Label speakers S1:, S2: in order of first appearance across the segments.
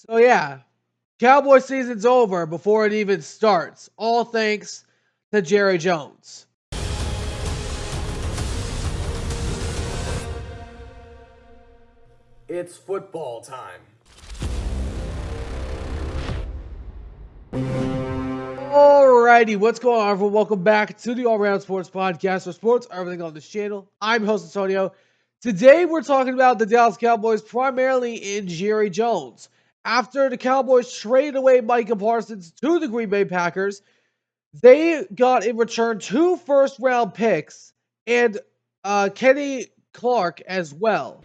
S1: So yeah, Cowboy season's over before it even starts. All thanks to Jerry Jones.
S2: It's football time.
S1: Alrighty, what's going on, everyone? Welcome back to the All Around Sports Podcast for sports, everything on this channel. I'm your host Antonio. Today we're talking about the Dallas Cowboys, primarily in Jerry Jones. After the Cowboys traded away Micah Parsons to the Green Bay Packers, they got in return 2 first-round picks and Kenny Clark as well.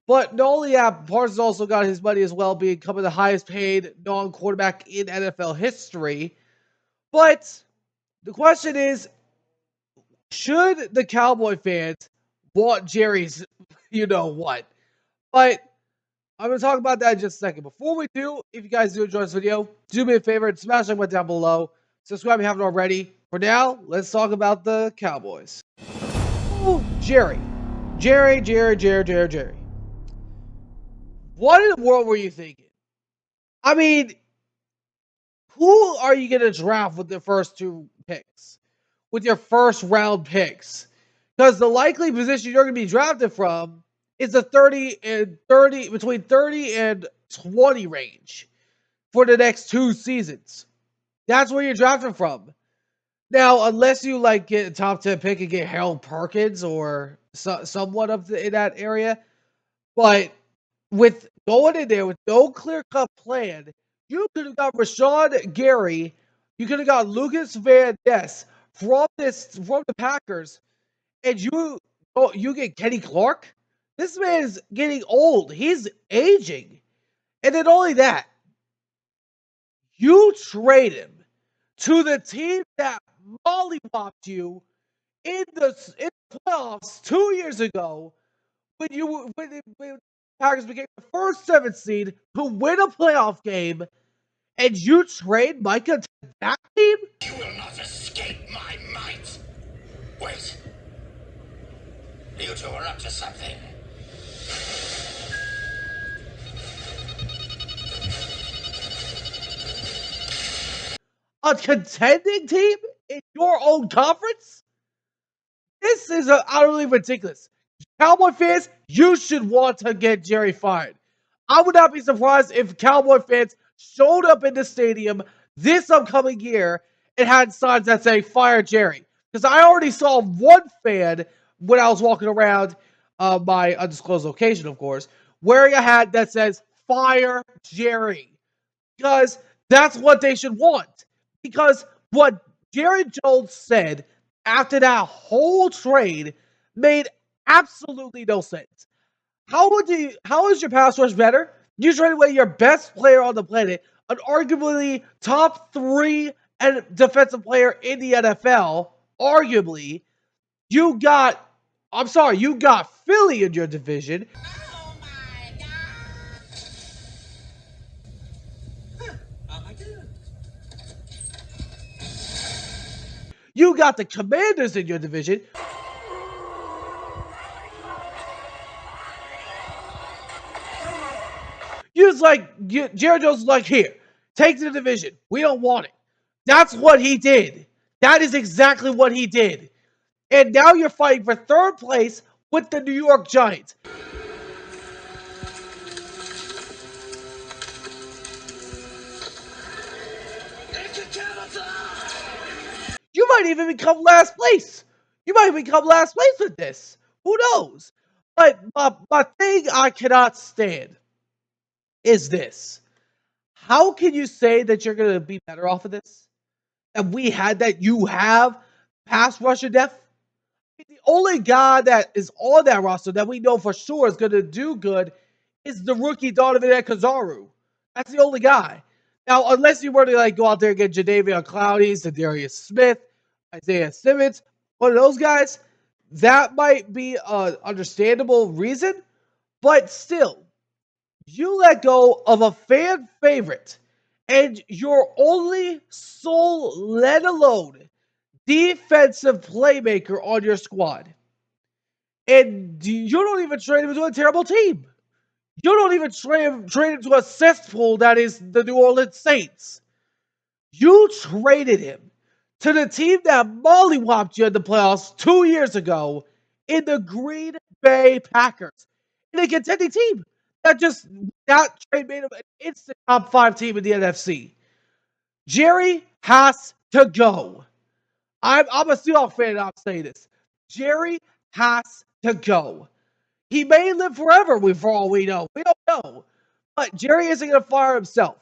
S1: But not only that, Parsons also got his money as well, becoming the highest paid non-quarterback in NFL history. But the question is, should the Cowboy fans want Jerry's you know what? But I'm going to talk about that in just a second. Before we do, if you guys do enjoy this video, do me a favor and smash that button down below. Subscribe if you haven't already. For now, let's talk about the Cowboys. Ooh, Jerry. Jerry. What in the world were you thinking? I mean, who are you going to draft with the first 2 picks? With your first round picks? Because the likely position you're going to be drafted from is the 30 between 30 and 20 range for the next 2 seasons. That's where you're drafting from. Now, unless you like get a top 10 pick and get Harold Perkins or somewhat in that area, but with going in there with no clear-cut plan, you could have got Rashawn Gary, you could have got Lucas Van Ness from the Packers, and you get Kenny Clark. This man is getting old. He's aging. And then only that, you trade him to the team that mollywopped you in the playoffs 2 years ago when the Packers became the first 7th seed to win a playoff game, and you trade Micah to that team?
S3: You will not escape my might. Wait. You two are up to something.
S1: A contending team in your own conference? This is utterly ridiculous. Cowboy fans, you should want to get Jerry fired. I would not be surprised if Cowboy fans showed up in the stadium this upcoming year and had signs that say "Fire Jerry." Because I already saw one fan when I was walking around my undisclosed location, of course, wearing a hat that says "Fire Jerry." Because that's what they should want. Because what Jerry Jones said after that whole trade made absolutely no sense. How is your pass rush better? You trade away your best player on the planet, an arguably top 3 and defensive player in the NFL, arguably. You got Philly in your division.
S3: Oh my god! Oh my god!
S1: You got the Commanders in your division. Jerry Jones was like, here, take the division. We don't want it. That's what he did. That is exactly what he did. And now you're fighting for 3rd place with the New York Giants. You might even become last place. You might become last place with this. Who knows? But my thing I cannot stand is this. How can you say that you're going to be better off of this? And you have pass rusher depth? The only guy that is on that roster that we know for sure is going to do good is the rookie Donovan Kazaru. That's the only guy. Now, unless you were to go out there and get Jadeveon Clowney, Darius Smith, Isaiah Simmons, one of those guys, that might be an understandable reason. But still, you let go of a fan favorite and your only sole, let alone defensive playmaker on your squad. And you don't even trade him to a terrible team. You don't even trade him to a cesspool that is the New Orleans Saints. You traded him to the team that mollywopped you in the playoffs 2 years ago in the Green Bay Packers. In a contending team that trade made him an instant top 5 team in the NFC. Jerry has to go. I'm a Seahawks fan and I'm saying this. Jerry has to go. He may live forever, for all we know. We don't know. But Jerry isn't going to fire himself.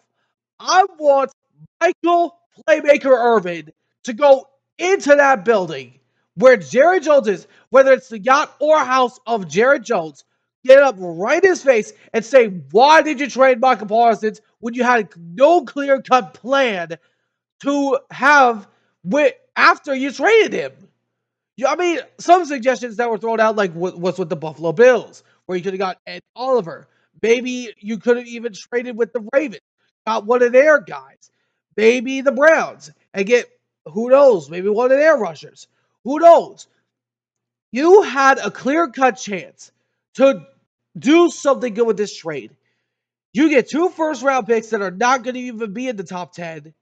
S1: I want Michael Playmaker Irvin to go into that building where Jerry Jones is, whether it's the yacht or house of Jerry Jones, get up right in his face and say, why did you trade Michael Parsons when you had no clear-cut plan to have after you traded him? Yeah, I mean, some suggestions that were thrown out, like what's with the Buffalo Bills, where you could have got Ed Oliver. Maybe you could have even traded with the Ravens, got one of their guys. Maybe the Browns, and get, who knows, maybe one of their rushers. Who knows? You had a clear-cut chance to do something good with this trade. You get 2 first-round picks that are not going to even be in the top 10.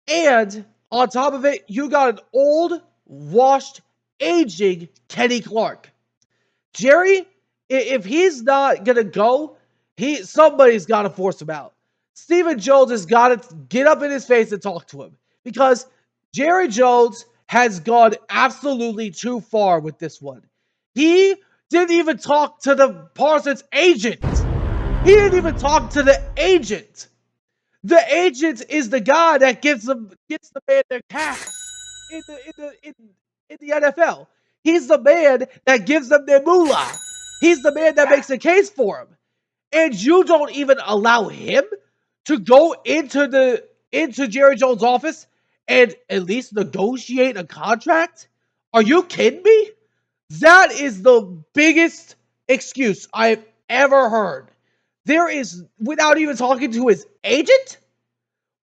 S1: And on top of it, you got an old, washed, aging Kenny Clark. Jerry, if he's not gonna go, somebody's got to force him out. Stephen Jones has got to get up in his face and talk to him because Jerry Jones has gone absolutely too far with this one. He didn't even talk to the Parsons agent. He didn't even talk to the agent. The agent is the guy that gets the man their cash in the NFL. He's the man that gives them their moolah. He's the man that makes a case for him. And you don't even allow him to go into Jerry Jones' office and at least negotiate a contract? Are you kidding me? That is the biggest excuse I've ever heard. There is, without even talking to his agent,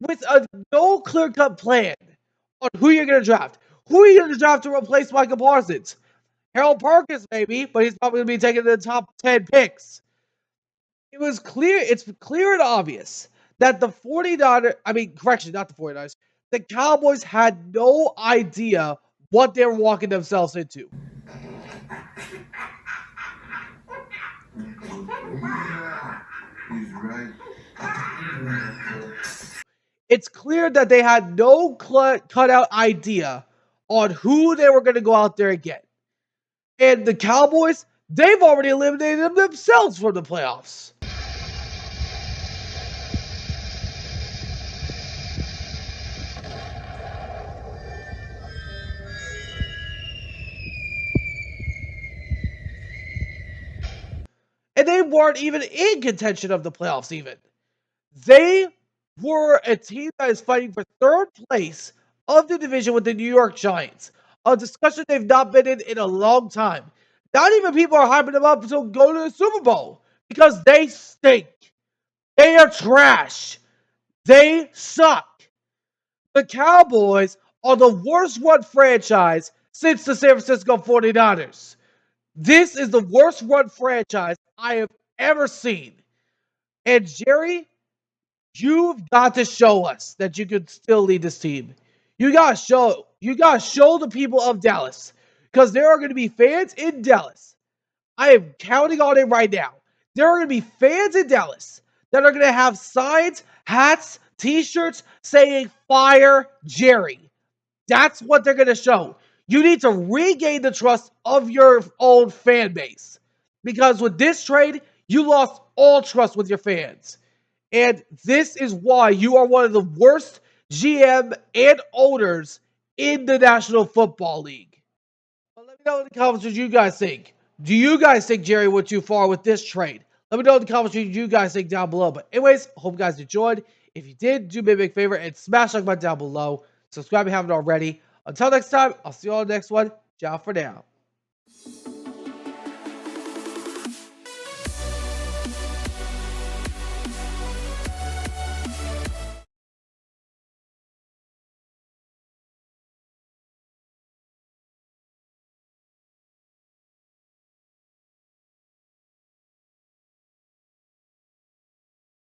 S1: with a no clear-cut plan on who you're going to draft. Who are you going to draft to replace Micah Parsons? Harold Perkins, maybe, but he's probably going to be taken in the top 10 picks. It's clear and obvious that the 49ers, not the 49ers, the Cowboys had no idea what they were walking themselves into. He's right. It's clear that they had no cutout idea on who they were going to go out there and get. And the Cowboys, they've already eliminated them themselves from the playoffs. And they weren't even in contention of the playoffs even. They were a team that is fighting for third place of the division with the New York Giants. A discussion they've not been in a long time. Not even people are hyping them up to go to the Super Bowl because they stink. They are trash. They suck. The Cowboys are the worst run franchise since the San Francisco 49ers. This is the worst run franchise I have ever seen. And Jerry, you've got to show us that you can still lead this team. You gotta show the people of Dallas. Because there are going to be fans in Dallas. I am counting on it right now. There are going to be fans in Dallas that are going to have signs, hats, t-shirts saying "Fire Jerry." That's what they're going to show. You need to regain the trust of your own fan base. Because with this trade, you lost all trust with your fans. And this is why you are one of the worst GM and owners in the National Football League. Well, let me know in the comments what you guys think. Do you guys think Jerry went too far with this trade? Let me know in the comments what you guys think down below. But anyways, hope you guys enjoyed. If you did, do me a big favor and smash the like button down below. Subscribe if you haven't already. Until next time, I'll see you all in the next one. Ciao for now.